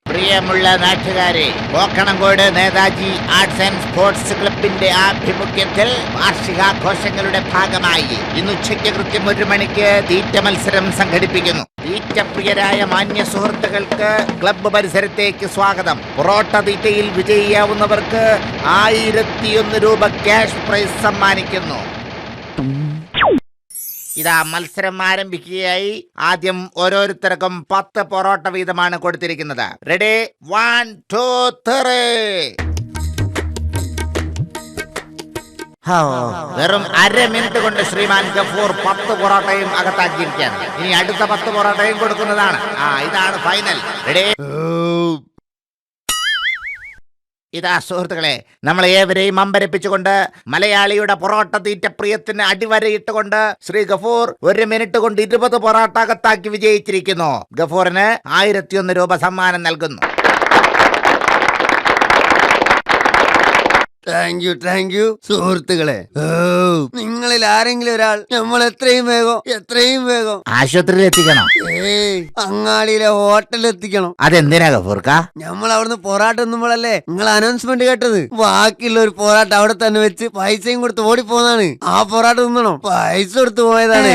പ്രിയമുള്ള നാട്ടുകാരെ, കോക്കണങ്കോട് Netaji arts and sports ക്ലബിന്റെ ആഭിമുഖ്യത്തിൽ വാർഷികാഘോഷങ്ങളുടെ ഭാഗമായി ഇന്ന് ഉച്ചയ്ക്ക് കൃത്യം 1 മണിക്ക് തീറ്റ മത്സരം സംഘടിപ്പിക്കുന്നു. തീറ്റപ്രിയരായ മാന്യ സുഹൃത്തുക്കൾക്ക് ക്ലബ്ബ് പരിസരത്തേക്ക് സ്വാഗതം. പൊറോട്ട തീറ്റയിൽ വിജയിയാവുന്നവർക്ക് 1001 രൂപ ക്യാഷ് പ്രൈസ് സമ്മാനിക്കുന്നു. ഇതാ മത്സരം ആരംഭിക്കുകയായി. ആദ്യം ഓരോരുത്തർക്കും 10 പൊറോട്ട വീതമാണ് കൊടുത്തിരിക്കുന്നത്. റെഡി, 1 2 3. വെറും 1/2 മിനിറ്റ് കൊണ്ട് ശ്രീമാൻ ഗഫൂർ 10 പൊറോട്ടയും അകത്താക്കിയിരിക്കുകയാണ്. ഇനി അടുത്ത 10 പൊറോട്ടയും കൊടുക്കുന്നതാണ്. ഇതാണ് ഫൈനൽ. റെഡി. ഇതാ സുഹൃത്തുക്കളെ, നമ്മളെ ഏവരെയും അമ്പരപ്പിച്ചുകൊണ്ട് മലയാളിയുടെ പൊറോട്ട തീറ്റ പ്രിയത്തിന് അടിവരയിട്ടുകൊണ്ട് ശ്രീ ഗഫൂർ 1 മിനിറ്റ് കൊണ്ട് 20 പൊറോട്ട അകത്താക്കി വിജയിച്ചിരിക്കുന്നു. ഗഫൂറിന് 1001 രൂപ സമ്മാനം നൽകുന്നു. താങ്ക് യു സുഹൃത്തുക്കളെ. നിങ്ങളിൽ ആരെങ്കിലും ഒരാൾ നമ്മൾ എത്രയും വേഗം ആശുപത്രിയിൽ എത്തിക്കണം. അങ്ങാടിയിലെ ഹോട്ടലിൽ എത്തിക്കണം. അതെന്തിനാ ഗഫൂർക്ക? നമ്മൾ അവിടുന്ന് പൊറാട്ട ഒന്നുമ്പോഴല്ലേ നിങ്ങൾ അനൗൺസ്മെന്റ് കേട്ടത്. ബാക്കിയുള്ള ഒരു പൊറാട്ട അവിടെ തന്നെ വെച്ച് പൈസയും കൊടുത്ത് ഓടിപ്പോന്നാണ്. ആ പൊറാട്ട തിന്നണം, പൈസ കൊടുത്ത് പോയതാണ്.